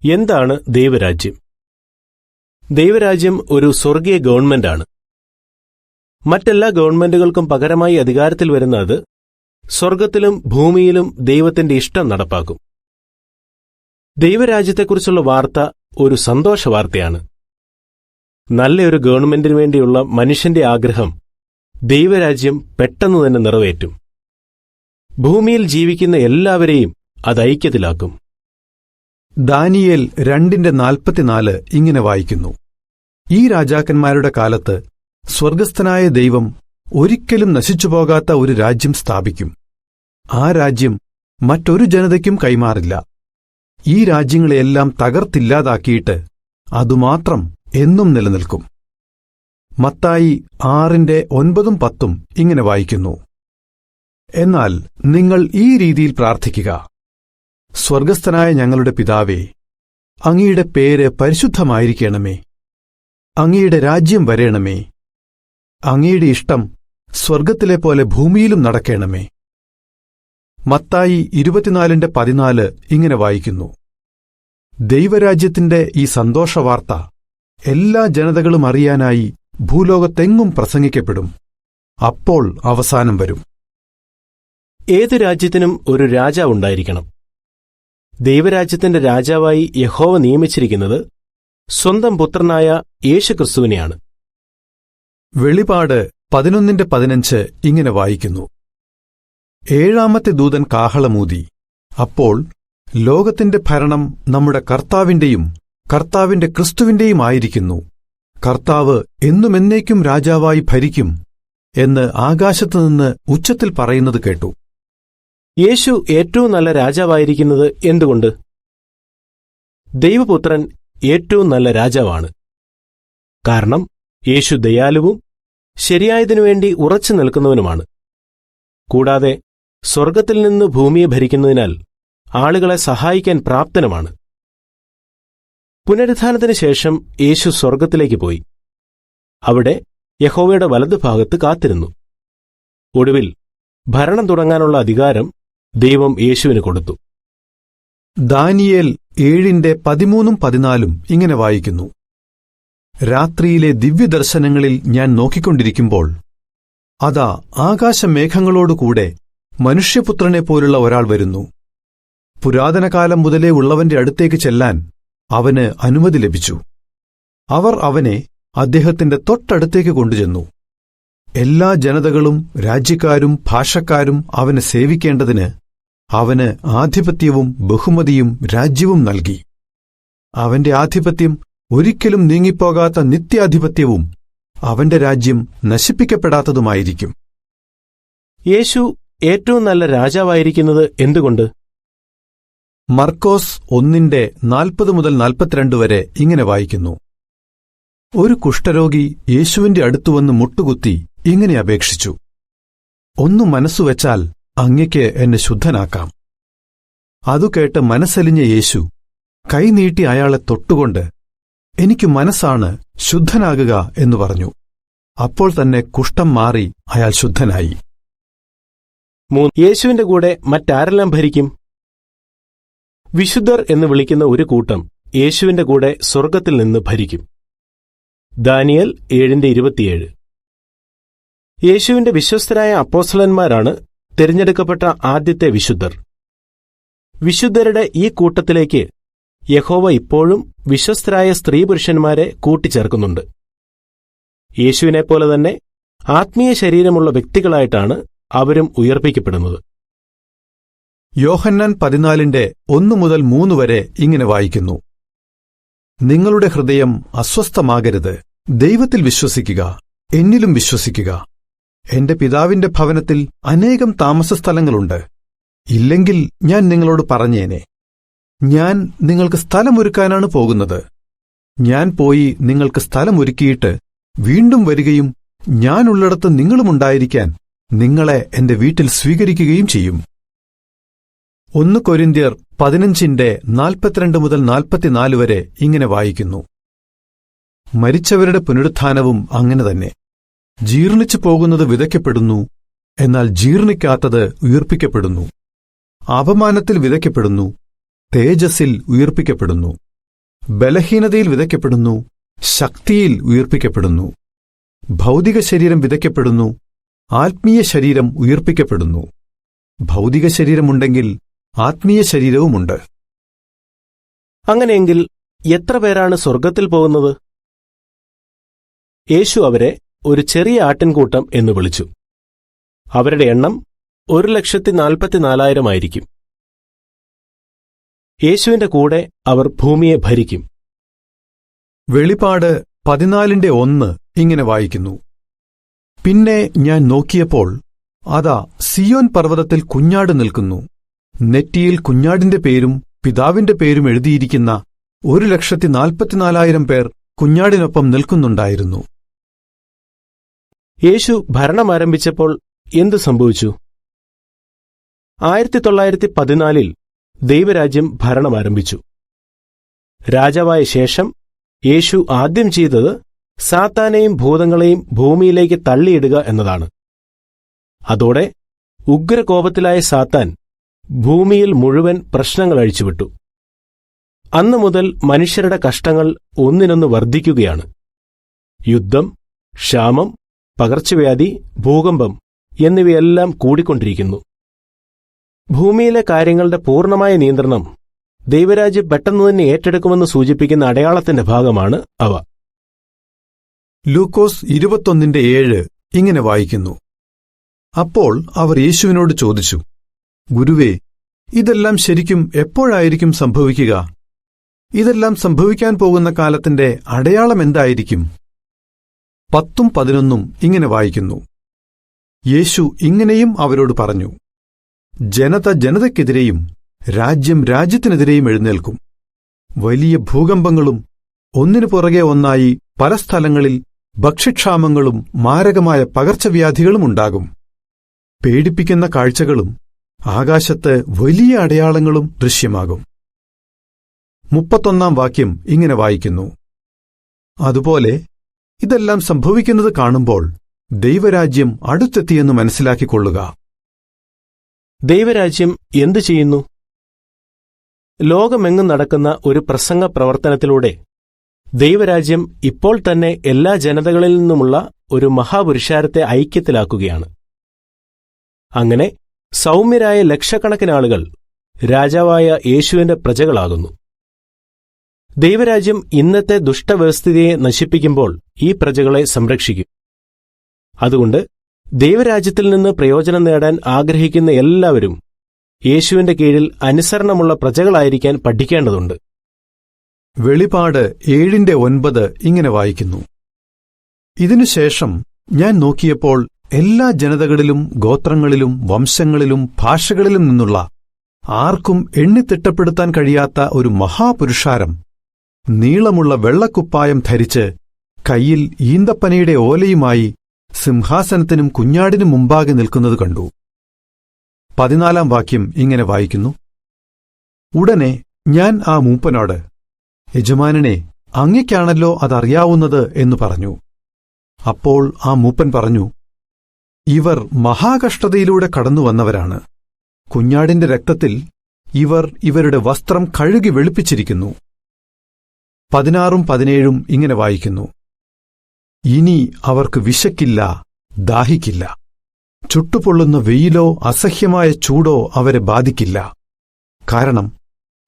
എന്താണ് ദൈവരാജ്യം? ദൈവരാജ്യം ഒരു സ്വർഗീയ ഗവൺമെന്റാണ്. മറ്റെല്ലാ ഗവൺമെന്റുകൾക്കും പകരമായി അധികാരത്തിൽ വരുന്നത് സ്വർഗത്തിലും ഭൂമിയിലും ദൈവത്തിന്റെ ഇഷ്ടം നടപ്പാക്കും. ദൈവരാജ്യത്തെക്കുറിച്ചുള്ള വാർത്ത ഒരു സന്തോഷ വാർത്തയാണ്. നല്ലൊരു ഗവൺമെന്റിനു വേണ്ടിയുള്ള മനുഷ്യന്റെ ആഗ്രഹം ദൈവരാജ്യം പെട്ടെന്ന് തന്നെ നിറവേറ്റും. ഭൂമിയിൽ ജീവിക്കുന്ന എല്ലാവരെയും അത് ഐക്യത്തിലാക്കും. ദാനിയേൽ 2:44 ഇങ്ങനെ വായിക്കുന്നു: ഈ രാജാക്കന്മാരുടെ കാലത്ത് സ്വർഗസ്ഥനായ ദൈവം ഒരിക്കലും നശിച്ചുപോകാത്ത ഒരു രാജ്യം സ്ഥാപിക്കും. ആ രാജ്യം മറ്റൊരു ജനതയ്ക്കും കൈമാറില്ല. ഈ രാജ്യങ്ങളെയെല്ലാം തകർത്തില്ലാതാക്കിയിട്ട് അതുമാത്രം എന്നും നിലനിൽക്കും. മത്തായി 6:9-10 ഇങ്ങനെ വായിക്കുന്നു: എന്നാൽ നിങ്ങൾ ഈ രീതിയിൽ പ്രാർത്ഥിക്കുക: സ്വർഗസ്ഥനായ ഞങ്ങളുടെ പിതാവേ, അങ്ങയുടെ പേര് പരിശുദ്ധമായിരിക്കണമേ. അങ്ങയുടെ രാജ്യം വരേണമേ. അങ്ങയുടെ ഇഷ്ടം സ്വർഗത്തിലെ പോലെ ഭൂമിയിലും നടക്കേണമേ. മത്തായി 24:14 ഇങ്ങനെ വായിക്കുന്നു: ദൈവരാജ്യത്തിന്റെ ഈ സന്തോഷവാർത്ത എല്ലാ ജനതകളും അറിയാനായി ഭൂലോകത്തെങ്ങും പ്രസംഗിക്കപ്പെടും. അപ്പോൾ അവസാനം വരും. ഏതു രാജ്യത്തിനും ഒരു രാജാവുണ്ടായിരിക്കണം. ദൈവരാജ്യത്തിന്റെ രാജാവായി യഹോവ നിയമിച്ചിരിക്കുന്നത് സ്വന്തം പുത്രനായ യേശുക്രിസ്തുവിനെയാണ്. വെളിപാട് 11:15 ഇങ്ങനെ വായിക്കുന്നു: ഏഴാമത്തെ ദൂതൻ കാഹളമൂതി. അപ്പോൾ ലോകത്തിന്റെ ഭരണം നമ്മുടെ കർത്താവിന്റെയും കർത്താവിന്റെ ക്രിസ്തുവിന്റെയുമായിരിക്കുന്നു. കർത്താവ് എന്നുമെന്നേക്കും രാജാവായി ഭരിക്കും എന്ന് ആകാശത്തുനിന്ന് ഉച്ചത്തിൽ പറയുന്നത് കേട്ടു. യേശു ഏറ്റവും നല്ല രാജാവായിരിക്കുന്നത് എന്തുകൊണ്ട്? ദൈവപുത്രൻ ഏറ്റവും നല്ല രാജാവാണ്. കാരണം യേശു ദയാലുവും ശരിയായതിനുവേണ്ടി ഉറച്ചു നിൽക്കുന്നവനുമാണ്. കൂടാതെ സ്വർഗത്തിൽ നിന്ന് ഭൂമിയെ ഭരിക്കുന്നതിനാൽ ആളുകളെ സഹായിക്കാൻ പ്രാപ്തനുമാണ്. പുനരുത്ഥാനത്തിനു ശേഷം യേശു സ്വർഗത്തിലേക്ക് പോയി. അവിടെ യഹോവയുടെ വലതുഭാഗത്ത് കാത്തിരുന്നു. ഒടുവിൽ ഭരണം തുടങ്ങാനുള്ള അധികാരം ദൈവം യേശുവിന് കൊടുത്തു. ദാനിയേൽ 7:13-14 ഇങ്ങനെ വായിക്കുന്നു: രാത്രിയിലെ ദിവ്യദർശനങ്ങളിൽ ഞാൻ നോക്കിക്കൊണ്ടിരിക്കുമ്പോൾ അതാ ആകാശമേഘങ്ങളോടുകൂടെ മനുഷ്യപുത്രനെപ്പോലുള്ള ഒരാൾ വരുന്നു. പുരാതനകാലം മുതലേ ഉള്ളവന്റെ അടുത്തേക്ക് ചെല്ലാൻ അവന് അനുമതി ലഭിച്ചു. അവർ അവനെ അദ്ദേഹത്തിന്റെ തൊട്ടടുത്തേക്ക് കൊണ്ടുചെന്നു. എല്ലാ ജനതകളും രാജ്യക്കാരും ഭാഷക്കാരും അവനെ സേവിക്കേണ്ടതിന് അവന് ആധിപത്യവും ബഹുമതിയും രാജ്യവും നൽകി. അവന്റെ ആധിപത്യം ഒരിക്കലും നീങ്ങിപ്പോകാത്ത നിത്യാധിപത്യവും അവന്റെ രാജ്യം നശിപ്പിക്കപ്പെടാത്തതുമായിരിക്കും. യേശു ഏറ്റവും നല്ല രാജാവായിരിക്കുന്നത് എന്തുകൊണ്ട്? മർക്കോസ് 1:40-42 വരെ ഇങ്ങനെ വായിക്കുന്നു: ഒരു കുഷ്ഠരോഗി യേശുവിന്റെ അടുത്തുവന്ന് മുട്ടുകുത്തി ഇങ്ങനെ അപേക്ഷിച്ചു: ഒന്നു മനസ്സുവെച്ചാൽ അങ്ങയ്ക്ക് എന്നെ ശുദ്ധനാക്കാം. അതുകേട്ട് മനസ്സലിഞ്ഞ യേശു കൈനീട്ടി അയാളെ തൊട്ടുകൊണ്ട്, എനിക്ക് മനസ്സാണ്, ശുദ്ധനാകുക എന്ന് പറഞ്ഞു. അപ്പോൾ തന്നെ കുഷ്ഠം മാറി അയാൾ ശുദ്ധനായി. യേശുവിന്റെ കൂടെ മറ്റാരെല്ലാം ഭരിക്കും? വിശുദ്ധർ എന്ന് വിളിക്കുന്ന ഒരു കൂട്ടം യേശുവിന്റെ കൂടെ സ്വർഗത്തിൽ നിന്ന് ഭരിക്കും. ദാനിയേൽ 7:27. യേശുവിന്റെ വിശ്വസ്തരായ അപ്പോസ്തലന്മാരാണ് തിരഞ്ഞെടുക്കപ്പെട്ട ആദ്യത്തെ വിശുദ്ധർ. വിശുദ്ധരുടെ ഈ കൂട്ടത്തിലേക്ക് യഹോവ ഇപ്പോഴും വിശ്വസ്തരായ സ്ത്രീപുരുഷന്മാരെ കൂട്ടിച്ചേർക്കുന്നുണ്ട്. യേശുവിനെപ്പോലെ തന്നെ ആത്മീയ ശരീരമുള്ള വ്യക്തികളായിട്ടാണ് അവരും ഉയർപ്പിക്കപ്പെടുന്നത്. യോഹന്നാൻ 14:1-3 വരെ ഇങ്ങനെ വായിക്കുന്നു: നിങ്ങളുടെ ഹൃദയം അസ്വസ്ഥമാകരുത്. ദൈവത്തിൽ വിശ്വസിക്കുക, എന്നിലും വിശ്വസിക്കുക. എന്റെ പിതാവിന്റെ ഭവനത്തിൽ അനേകം താമസസ്ഥലങ്ങളുണ്ട്. ഇല്ലെങ്കിൽ ഞാൻ നിങ്ങളോട് പറഞ്ഞേനെ. ഞാൻ നിങ്ങൾക്ക് സ്ഥലമൊരുക്കാനാണ് പോകുന്നത്. ഞാൻ പോയി നിങ്ങൾക്ക് സ്ഥലമൊരുക്കിയിട്ട് വീണ്ടും വരികയും ഞാനുള്ളിടത്ത് നിങ്ങളുമുണ്ടായിരിക്കാൻ നിങ്ങളെ എന്റെ വീട്ടിൽ സ്വീകരിക്കുകയും ചെയ്യും. 1 കൊരിന്ത്യർ 15:42-44 വരെ ഇങ്ങനെ വായിക്കുന്നു: മരിച്ചവരുടെ പുനരുത്ഥാനവും അങ്ങനെ തന്നെ. ജീർണിച്ചു പോകുന്നത് വിതയ്ക്കപ്പെടുന്നു, എന്നാൽ ജീർണിക്കാത്തത് ഉയിർപ്പിക്കപ്പെടുന്നു. അപമാനത്തിൽ വിതയ്ക്കപ്പെടുന്നു, തേജസ്സിൽ ഉയിർപ്പിക്കപ്പെടുന്നു. ബലഹീനതയിൽ വിതയ്ക്കപ്പെടുന്നു, ശക്തിയിൽ ഉയിർപ്പിക്കപ്പെടുന്നു. ഭൗതിക ശരീരം വിതയ്ക്കപ്പെടുന്നു, ആത്മീയ ശരീരം ഉയിർപ്പിക്കപ്പെടുന്നു. ഭൗതിക ശരീരമുണ്ടെങ്കിൽ ആത്മീയ ശരീരവുമുണ്ട്. അങ്ങനെയെങ്കിൽ എത്ര പേരാണ് സ്വർഗ്ഗത്തിൽ പോകുന്നത്? യേശു അവരെ ഒരു ചെറിയ ആട്ടിൻകൂട്ടം എന്ന് വിളിച്ചു. അവരുടെ എണ്ണം 1,44,000 ആയിരിക്കും. യേശുവിന്റെ കൂടെ അവർ ഭൂമിയെ ഭരിക്കും. വെളിപാട് 14:1 ഇങ്ങനെ വായിക്കുന്നു: പിന്നെ ഞാൻ നോക്കിയപ്പോൾ അതാ സിയോൻ പർവ്വതത്തിൽ കുഞ്ഞാട് നിൽക്കുന്നു. നെറ്റിയിൽ കുഞ്ഞാടിന്റെ പേരും പിതാവിന്റെ പേരും എഴുതിയിരിക്കുന്ന 1,44,000 പേർ കുഞ്ഞാടിനൊപ്പം നിൽക്കുന്നുണ്ടായിരുന്നു. യേശു ഭരണമാരംഭിച്ചപ്പോൾ എന്തു സംഭവിച്ചു? 1914 ദൈവരാജ്യം ഭരണമാരംഭിച്ചു. രാജാവായ ശേഷം യേശു ആദ്യം ചെയ്തത് സാത്താനെയും ഭൂതങ്ങളെയും ഭൂമിയിലേക്ക് തള്ളിയിടുക എന്നതാണ്. അതോടെ ഉഗ്രകോപത്തിലായ സാത്താൻ ഭൂമിയിൽ മുഴുവൻ പ്രശ്നങ്ങൾ അഴിച്ചുവിട്ടു. അന്നു മുതൽ മനുഷ്യരുടെ കഷ്ടങ്ങൾ ഒന്നിനൊന്ന് വർദ്ധിക്കുകയാണ്. യുദ്ധം, ക്ഷാമം, പകർച്ചവ്യാധി, ഭൂകമ്പം എന്നിവയെല്ലാം കൂടിക്കൊണ്ടിരിക്കുന്നു. ഭൂമിയിലെ കാര്യങ്ങളുടെ പൂർണ്ണമായ നിയന്ത്രണം ദൈവരാജ്യം പെട്ടെന്ന് തന്നെ ഏറ്റെടുക്കുമെന്ന് സൂചിപ്പിക്കുന്ന അടയാളത്തിന്റെ ഭാഗമാണ് അവ. ലൂക്കോസ് 21:7 ഇങ്ങനെ വായിക്കുന്നു: അപ്പോൾ അവർ യേശുവിനോട് ചോദിച്ചു, ഗുരുവേ, ഇതെല്ലാം ശരിക്കും എപ്പോഴായിരിക്കും സംഭവിക്കുക? ഇതെല്ലാം സംഭവിക്കാൻ പോകുന്ന കാലത്തിന്റെ അടയാളം എന്തായിരിക്കും? 10-11 ഇങ്ങനെ വായിക്കുന്നു: യേശു ഇങ്ങനെയും അവരോട് പറഞ്ഞു, ജനത ജനതയ്ക്കെതിരെയും രാജ്യം രാജ്യത്തിനെതിരെയും എഴുന്നേൽക്കും. വലിയ ഭൂകമ്പങ്ങളും ഒന്നിനു പുറകെ ഒന്നായി പല സ്ഥലങ്ങളിൽ ഭക്ഷ്യക്ഷാമങ്ങളും മാരകമായ പകർച്ചവ്യാധികളും ഉണ്ടാകും. പേടിപ്പിക്കുന്ന കാഴ്ചകളും ആകാശത്ത് വലിയ അടയാളങ്ങളും ദൃശ്യമാകും. 31 വാക്യം ഇങ്ങനെ വായിക്കുന്നു: അതുപോലെ ഇതെല്ലാം സംഭവിക്കുന്നത് കാണുമ്പോൾ ദൈവരാജ്യം അടുത്തെത്തിയെന്ന് മനസ്സിലാക്കിക്കൊള്ളുക. ദൈവരാജ്യം എന്തു ചെയ്യുന്നു? ലോകമെങ്ങും നടക്കുന്ന ഒരു പ്രസംഗ പ്രവർത്തനത്തിലൂടെ ദൈവരാജ്യം ഇപ്പോൾ തന്നെ എല്ലാ ജനതകളിൽ നിന്നുമുള്ള ഒരു മഹാപുരുഷാരത്തെ ഐക്യത്തിലാക്കുകയാണ്. അങ്ങനെ സൗമ്യരായ ലക്ഷക്കണക്കിന് ആളുകൾ രാജാവായ യേശുവിന്റെ പ്രജകളാകുന്നു. ദൈവരാജ്യം ഇന്നത്തെ ദുഷ്ടവ്യവസ്ഥിതിയെ നശിപ്പിക്കുമ്പോൾ ഈ പ്രജകളെ സംരക്ഷിക്കും. അതുകൊണ്ട് ദൈവരാജ്യത്തിൽ നിന്ന് പ്രയോജനം നേടാൻ ആഗ്രഹിക്കുന്ന എല്ലാവരും യേശുവിന്റെ കീഴിൽ അനുസരണമുള്ള പ്രജകളായിരിക്കാൻ പഠിക്കേണ്ടതുണ്ട്. വെളിപാട് 7:9 ഇങ്ങനെ വായിക്കുന്നു: ഇതിനുശേഷം ഞാൻ നോക്കിയപ്പോൾ എല്ലാ ജനതകളിലും ഗോത്രങ്ങളിലും വംശങ്ങളിലും ഭാഷകളിലും നിന്നുള്ള ആർക്കും എണ്ണിത്തിട്ടപ്പെടുത്താൻ കഴിയാത്ത ഒരു മഹാപുരുഷാരം നീളമുള്ള വെള്ളക്കുപ്പായം ധരിച്ച് കയ്യിൽ ഈന്തപ്പനയുടെ ഓലയുമായി സിംഹാസനത്തിനും കുഞ്ഞാടിനും മുമ്പാകെ നിൽക്കുന്നത് കണ്ടു. 14 വാക്യം ഇങ്ങനെ വായിക്കുന്നു: ഉടനെ ഞാൻ ആ മൂപ്പനോട്, യജമാനനെ, അങ്ങയ്ക്കാണല്ലോ അതറിയാവുന്നത് എന്ന് പറഞ്ഞു. അപ്പോൾ ആ മൂപ്പൻ പറഞ്ഞു, ഇവർ മഹാകഷ്ടതയിലൂടെ കടന്നുവന്നവരാണ്. കുഞ്ഞാടിന്റെ രക്തത്തിൽ ഇവർ ഇവരുടെ വസ്ത്രം കഴുകി വെളുപ്പിച്ചിരിക്കുന്നു. 16-17 ഇങ്ങനെ വായിക്കുന്നു: ഇനി അവർക്ക് വിശക്കില്ല, ദാഹിക്കില്ല. ചുട്ടുപൊള്ളുന്ന വെയിലോ അസഹ്യമായ ചൂടോ അവരെ ബാധിക്കില്ല. കാരണം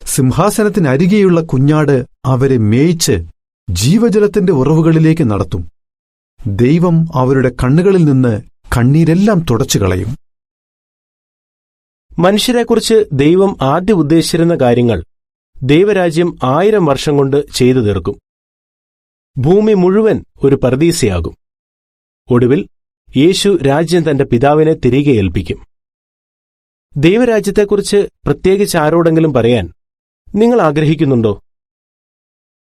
സിംഹാസനത്തിനരികെയുള്ള കുഞ്ഞാട് അവരെ മേയിച്ച് ജീവജലത്തിന്റെ ഉറവുകളിലേക്ക് നടത്തും. ദൈവം അവരുടെ കണ്ണുകളിൽ നിന്ന് കണ്ണീരെല്ലാം തുടച്ചുകളയും. മനുഷ്യരെക്കുറിച്ച് ദൈവം ആദ്യം ഉദ്ദേശിച്ചിരുന്ന കാര്യങ്ങൾ ദൈവരാജ്യം 1000 വർഷം കൊണ്ട് ചെയ്തു തീർക്കും. ഭൂമി മുഴുവൻ ഒരു പർദീസയാകും. ഒടുവിൽ യേശു രാജ്യം തന്റെ പിതാവിനെ തിരികെ ഏൽപ്പിക്കും. ദൈവരാജ്യത്തെക്കുറിച്ച് പ്രത്യേകിച്ച് ആരോടെങ്കിലും പറയാൻ നിങ്ങൾ ആഗ്രഹിക്കുന്നുണ്ടോ?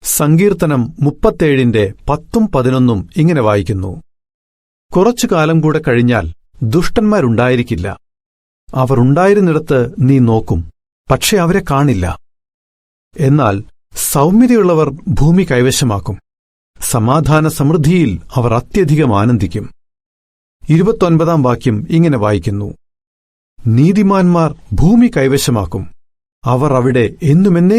സങ്കീർത്തനം 37:10-11 ഇങ്ങനെ വായിക്കുന്നു: കുറച്ചുകാലം കൂടെ കഴിഞ്ഞാൽ ദുഷ്ടന്മാരുണ്ടായിരിക്കില്ല. അവർ ഉണ്ടായിരുന്നിടത്ത് നീ നോക്കും, പക്ഷെ അവരെ കാണില്ല. എന്നാൽ സൗമ്യതയുള്ളവർ ഭൂമി കൈവശമാക്കും. സമാധാന സമൃദ്ധിയിൽ അവർ അത്യധികം ആനന്ദിക്കും. 29 വാക്യം ഇങ്ങനെ വായിക്കുന്നു: നീതിമാന്മാർ ഭൂമി കൈവശമാക്കും. അവർ അവിടെ എന്നുമെന്നേക്കും